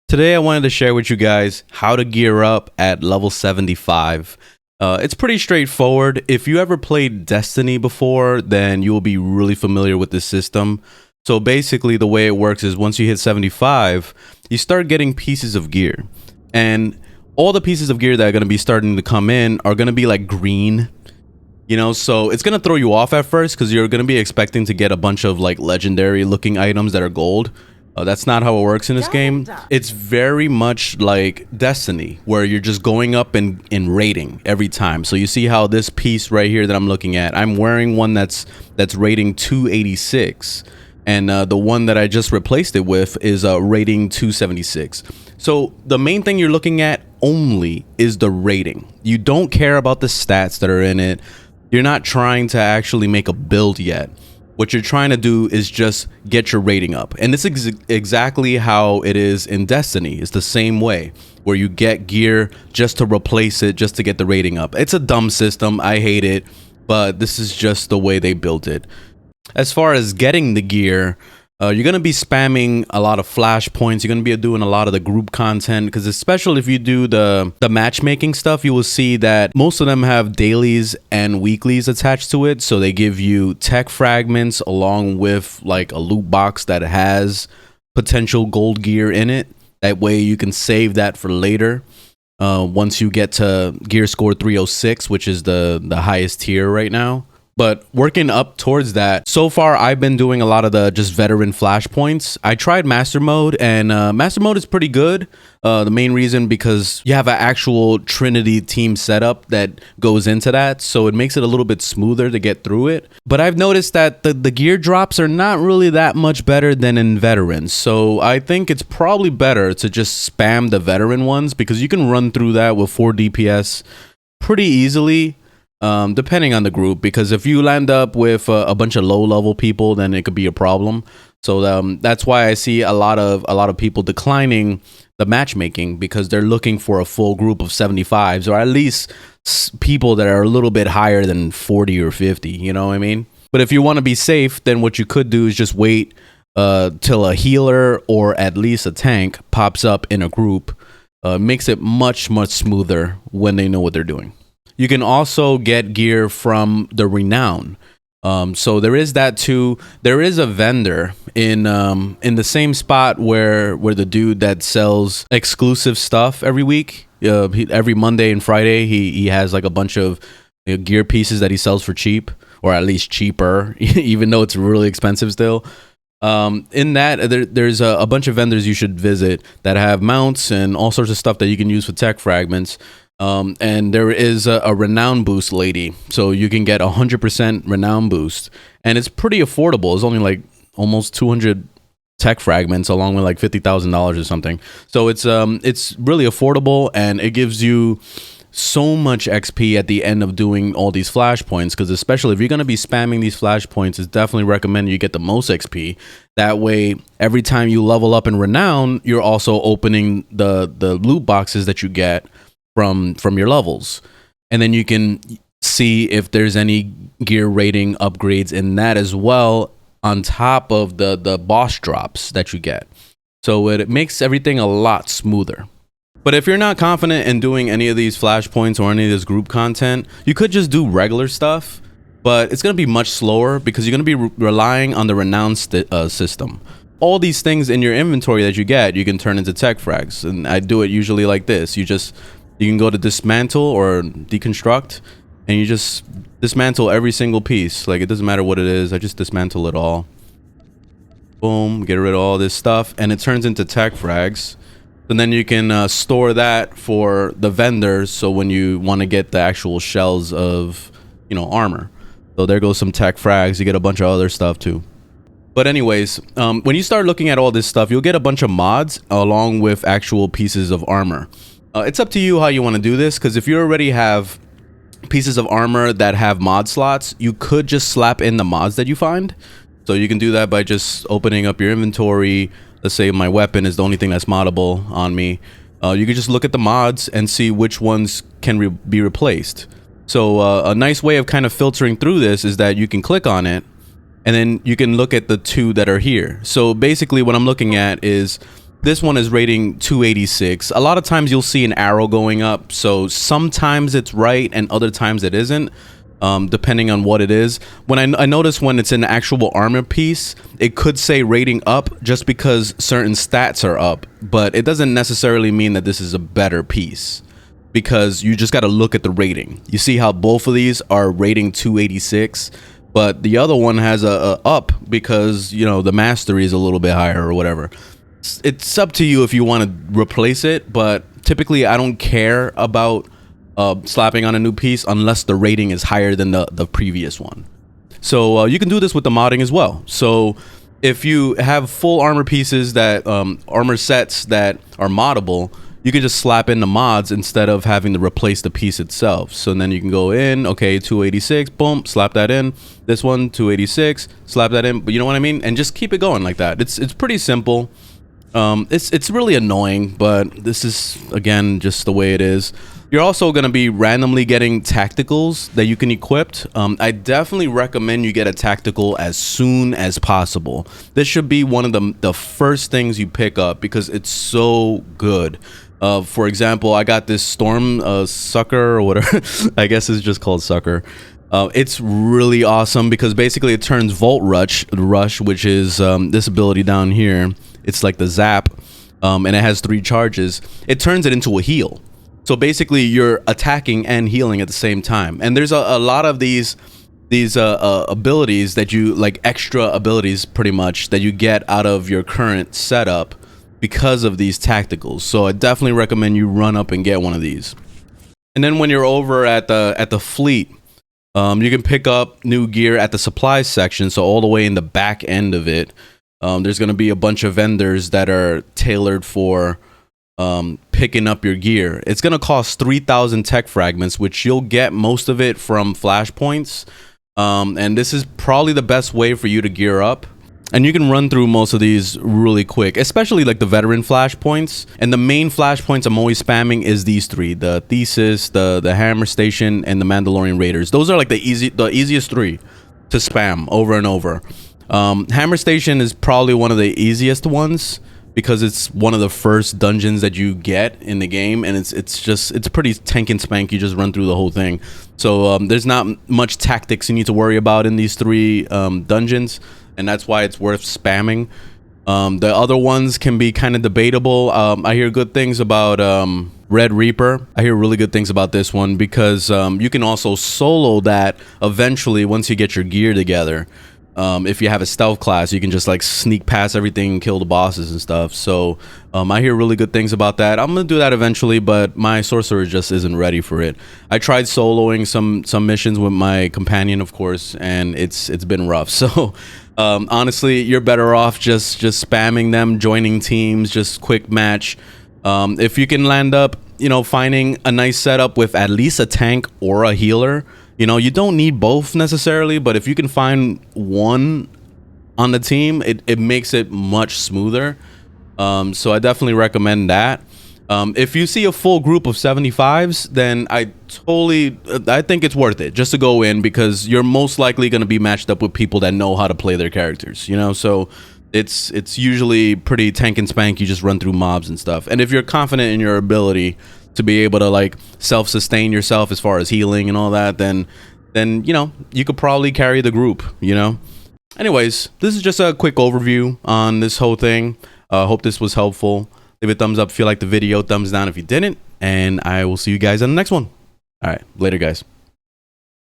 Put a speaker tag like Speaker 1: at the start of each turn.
Speaker 1: Today I wanted to share with you guys how to gear up at level 75. It's pretty straightforward. If you ever played Destiny before, then you will be really familiar with this system. So basically the way it works is once you hit 75, you start getting pieces of gear. And all the pieces of gear that are going to be starting to come in are going to be like green. You know, so it's going to throw you off at first because you're going to be expecting to get a bunch of like legendary looking items that are gold. That's not how it works in this game. It's very much like Destiny, where you're just going up in rating every time. So you see how this piece right here that I'm looking at, I'm wearing one that's rating 286. And the one that I just replaced it with is rating 276. So the main thing you're looking at only is the rating. You don't care about the stats that are in it. You're not trying to actually make a build yet. What you're trying to do is just get your rating up. And this is exactly how it is in Destiny. It's the same way, where you get gear just to replace it, just to get the rating up. It's a dumb system. I hate it, but this is just the way they built it. As far as getting the gear, you're going to be spamming a lot of flashpoints. You're going to be doing a lot of the group content, because especially if you do the matchmaking stuff, you will see that most of them have dailies and weeklies attached to it. So they give you tech fragments along with like a loot box that has potential gold gear in it. That way you can save that for later. Once you get to gear score 306, which is the highest tier right now. But working up towards that, so far I've been doing a lot of the just veteran flashpoints. I tried master mode, and master mode is pretty good. The main reason because you have an actual Trinity team setup that goes into that, so it makes it a little bit smoother to get through it. But I've noticed that the gear drops are not really that much better than in veterans. So I think it's probably better to just spam the veteran ones, because you can run through that with 4 DPS pretty easily. Depending on the group, because if you land up with a bunch of low level people, then it could be a problem. So that's why I see a lot of people declining the matchmaking, because they're looking for a full group of 75s, or at least people that are a little bit higher than 40 or 50, you know what I mean? But if you want to be safe, then what you could do is just wait till a healer or at least a tank pops up in a group. Makes it much smoother when they know what they're doing. You can also get gear from the Renown. So there is that too. There is a vendor in the same spot where the dude that sells exclusive stuff every week, every Monday and Friday, he has like a bunch of gear pieces that he sells for cheap, or at least cheaper, even though it's really expensive still. In that, there's a bunch of vendors you should visit that have mounts and all sorts of stuff that you can use for tech fragments. And there is a Renown boost lady, so you can get 100% Renown boost, and it's pretty affordable. It's only like almost 200 tech fragments, along with like $50,000 or something. So it's really affordable, and it gives you so much XP at the end of doing all these flashpoints. Because especially if you're going to be spamming these flashpoints, it's definitely recommended you get the most XP. That way, every time you level up in Renown, you're also opening the loot boxes that you get from your levels, and then you can see if there's any gear rating upgrades in that as well, on top of the boss drops that you get. So it makes everything a lot smoother. But if you're not confident in doing any of these flashpoints or any of this group content, you could just do regular stuff, but it's going to be much slower because you're going to be relying on the Renown system. All these things in your inventory that you get, you can turn into tech frags, and I do it usually like this. You can go to dismantle or deconstruct, and you just dismantle every single piece. Like, it doesn't matter what it is. I just dismantle it all. Boom, get rid of all this stuff, and it turns into tech frags. And then you can store that for the vendors, so when you want to get the actual shells of, armor. So there goes some tech frags. You get a bunch of other stuff too. But anyways, when you start looking at all this stuff, you'll get a bunch of mods along with actual pieces of armor. It's up to you how you want to do this, because if you already have pieces of armor that have mod slots, you could just slap in the mods that you find. So you can do that by just opening up your inventory. Let's say my weapon is the only thing that's moddable on me. You can just look at the mods and see which ones can be replaced. So a nice way of kind of filtering through this is that you can click on it, and then you can look at the two that are here. So basically what I'm looking at is This one is rating 286. A lot of times you'll see an arrow going up, so sometimes it's right and other times it isn't, depending on what it is. When I notice when it's an actual armor piece, it could say rating up just because certain stats are up, but it doesn't necessarily mean that this is a better piece, because you just got to look at the rating. You see how both of these are rating 286, but the other one has a up because, you know, the mastery is a little bit higher or whatever. It's up to you if you want to replace it, but typically I don't care about slapping on a new piece unless the rating is higher than the previous one. So you can do this with the modding as well. So if you have full armor pieces that armor sets that are moddable, you can just slap in the mods instead of having to replace the piece itself. So then you can go in, okay, 286, boom, slap that in. This one, 286, slap that in. But you know what I mean? And just keep it going like that. It's pretty simple. It's really annoying, but this is, again, just the way it is. You're also going to be randomly getting tacticals that you can equip. I definitely recommend you get a tactical as soon as possible. This should be one of the first things you pick up because it's so good. For example, I got this Storm Sucker or whatever. I guess it's just called Sucker. It's really awesome because basically it turns Volt Rush, which is this ability down here. It's like the zap, and it has 3 charges. It turns it into a heal. So basically you're attacking and healing at the same time. And there's a lot of these abilities that you, like extra abilities pretty much, that you get out of your current setup because of these tacticals. So I definitely recommend you run up and get one of these. And then when you're over at the fleet, you can pick up new gear at the supplies section. So all the way in the back end of it, there's going to be a bunch of vendors that are tailored for picking up your gear. It's going to cost 3,000 tech fragments, which you'll get most of it from flashpoints. And this is probably the best way for you to gear up. And you can run through most of these really quick, especially like the veteran flashpoints. And the main flashpoints I'm always spamming is these 3: the Thesis, the Hammer Station, and the Mandalorian Raiders. Those are like the easiest 3 to spam over and over. Hammer Station is probably one of the easiest ones because it's one of the first dungeons that you get in the game, and it's pretty tank and spank. You just run through the whole thing. So there's not much tactics you need to worry about in these 3 dungeons, and that's why it's worth spamming. The other ones can be kind of debatable. I hear good things about Red Reaper. I hear really good things about this one because you can also solo that eventually once you get your gear together. If you have a stealth class, you can just like sneak past everything and kill the bosses and stuff. So I hear really good things about that. I'm gonna do that eventually, but my sorcerer just isn't ready for it. I tried soloing some missions with my companion, of course, and it's been rough. So honestly, you're better off just spamming them, joining teams, just quick match. If you can land up, you know, finding a nice setup with at least a tank or a healer. You know, you don't need both necessarily, but if you can find one on the team, it makes it much smoother. So I definitely recommend that. If you see a full group of 75s, then I think it's worth it just to go in because you're most likely going to be matched up with people that know how to play their characters, you know? So it's usually pretty tank and spank. You just run through mobs and stuff. And if you're confident in your ability to be able to like self-sustain yourself as far as healing and all that, then you know, you could probably carry the group, you know. Anyways, this is just a quick overview on this whole thing. Hope this was helpful. Leave a thumbs up if you liked the video, thumbs down if you didn't, and I will see you guys on the next one. All right, later guys.